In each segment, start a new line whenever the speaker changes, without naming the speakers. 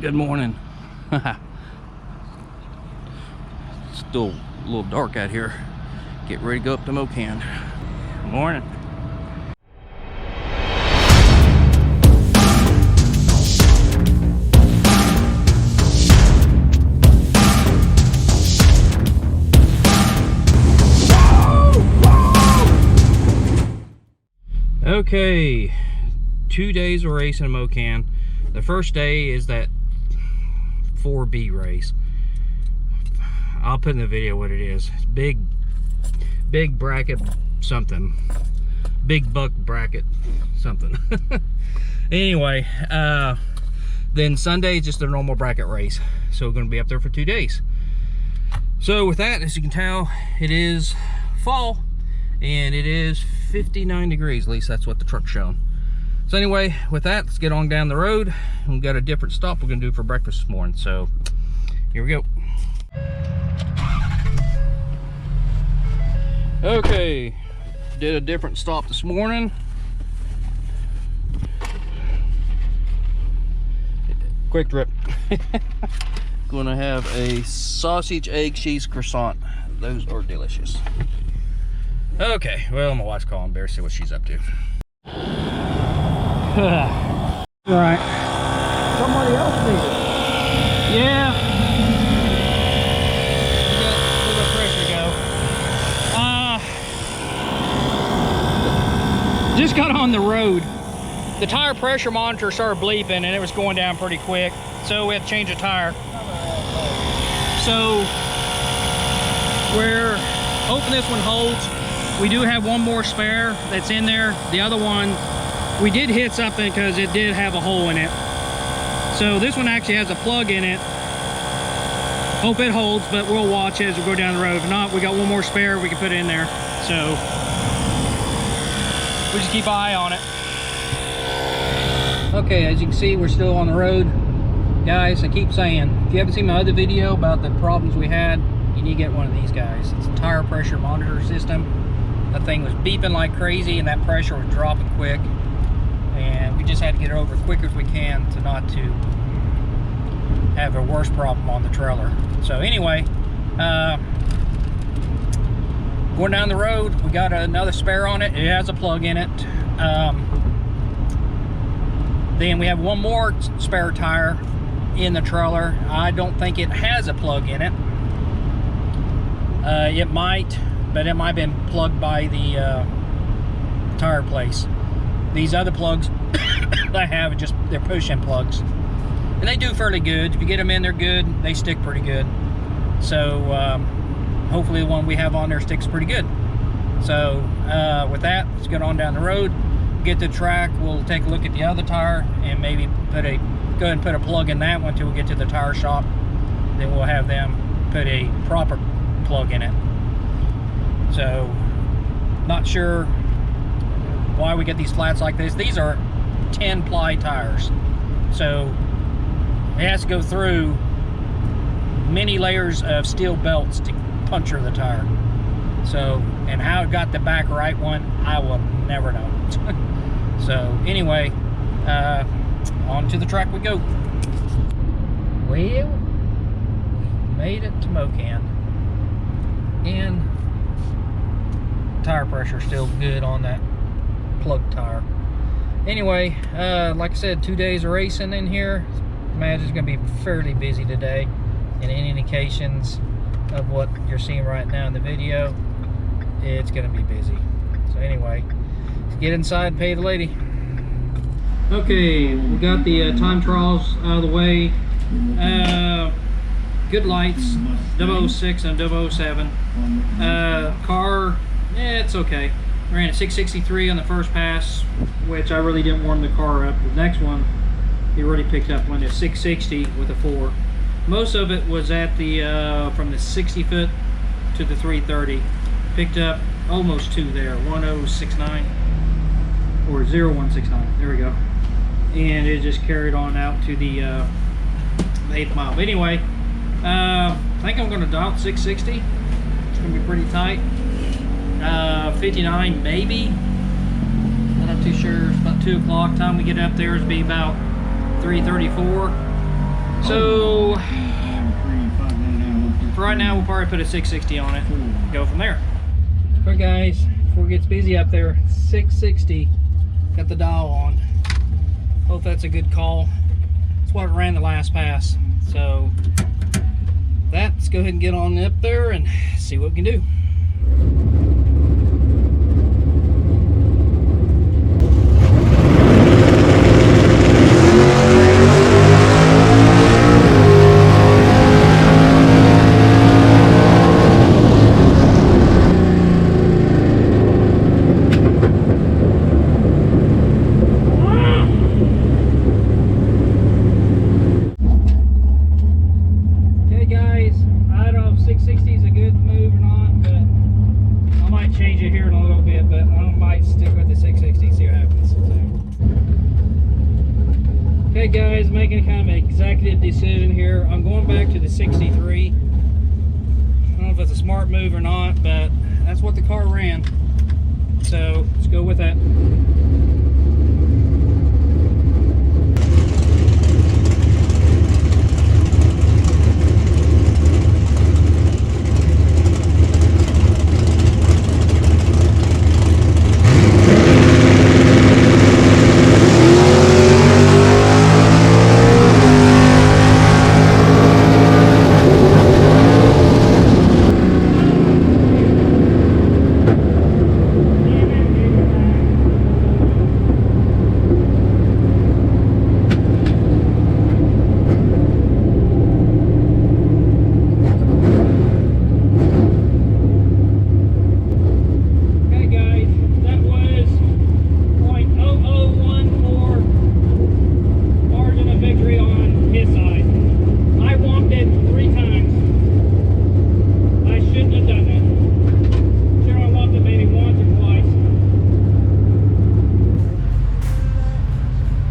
Good morning. Still a little dark out here. Get ready to go up to Mokan. Good morning. Okay, 2 days of racing in Mokan. The first day is that 4B race. I'll put in the video what it is. Big bracket something. Big buck bracket something. Anyway, then Sunday is just a normal bracket race. So we're going to be up there for 2 days. So with that, as you can tell, it is fall and it is 59 degrees. At least that's what the truck's showing. So anyway, with that, let's get on down the road. We've got a different stop we're gonna do for breakfast this morning. So here we go. Okay, did a different stop this morning. Quick trip. Gonna have a sausage, egg, cheese croissant. Those are delicious. Okay, well, my wife's calling. Better see what she's up to. Right.
Somebody else needs it.
Yeah. Let the pressure go. Just got on the road. The tire pressure monitor started bleeping and it was going down pretty quick. So we had to change the tire. So we're hoping this one holds. We do have one more spare that's in there. The other one, we did hit something because it did have a hole in it. So this one actually has a plug in it. Hope it holds, but we'll watch as we go down the road. If not, we got one more spare we can put in there. So we just keep an eye on it. Okay, as you can see, we're still on the road. Guys, I keep saying, if you haven't seen my other video about the problems we had, you need to get one of these guys. It's a tire pressure monitor system. That thing was beeping like crazy and that pressure was dropping quick. And we just had to get it over as quick as we can to not to have a worse problem on the trailer. So anyway, going down the road, we got another spare on it. It has a plug in it. Then we have one more spare tire in the trailer. I don't think it has a plug in it. It might, but it might have been plugged by the tire place. These other plugs I have, they're push-in plugs. And they do fairly good. If you get them in, they're good. They stick pretty good. So hopefully the one we have on there sticks pretty good. So with that, let's get on down the road. Get to the track, we'll take a look at the other tire and maybe go ahead and put a plug in that one till we get to the tire shop. Then we'll have them put a proper plug in it. So, not sure why we get these flats like this. These are 10 ply tires. So, it has to go through many layers of steel belts to puncture the tire. So, and how it got the back right one, I will never know. So, anyway, on to the track we go. Well, we made it to Mokan. And tire pressure still good on that plug tire. Anyway, like I said, 2 days of racing in here. Imagine it's going to be fairly busy today. And any indications of what you're seeing right now in the video, it's going to be busy. So anyway, let's get inside and pay the lady. Okay, we got the time trials out of the way. Good lights, 006 and 007. Car, it's okay. Ran at 663 on the first pass, which I really didn't warm the car up. The next one, he already picked up one at 660 with a 4. Most of it was at the from the 60 foot to the 330. Picked up almost 2 there, 1069 or 0169. There we go. And it just carried on out to the 8th mile. But anyway, I think I'm going to dial 660. It's going to be pretty tight. 59 maybe. I'm not too sure. It's about 2 o'clock. Time we get up there is be about 3:34. So for right now, we'll probably put a 660 on it. Go from there. All right, guys. Before it gets busy up there, 660. Got the dial on. Hope that's a good call. That's what ran the last pass. So let's go ahead and get on up there and see what we can do. Okay guys, making kind of an executive decision here. I'm going back to the 63. I don't know if it's a smart move or not, but that's what the car ran. So let's go with that.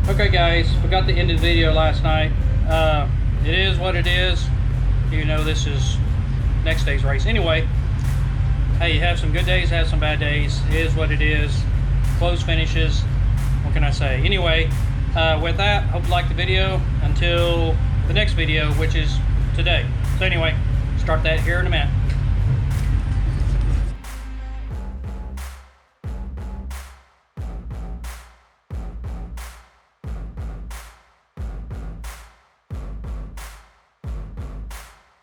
Okay guys, we got the end of the video last night. It is what it is. You know, this is next day's race. Anyway, hey, you have some good days, have some bad days. It is what it is. Close finishes. What can I say? Anyway, with that, hope you liked the video. Until the next video, which is today. So anyway, start that here in a minute.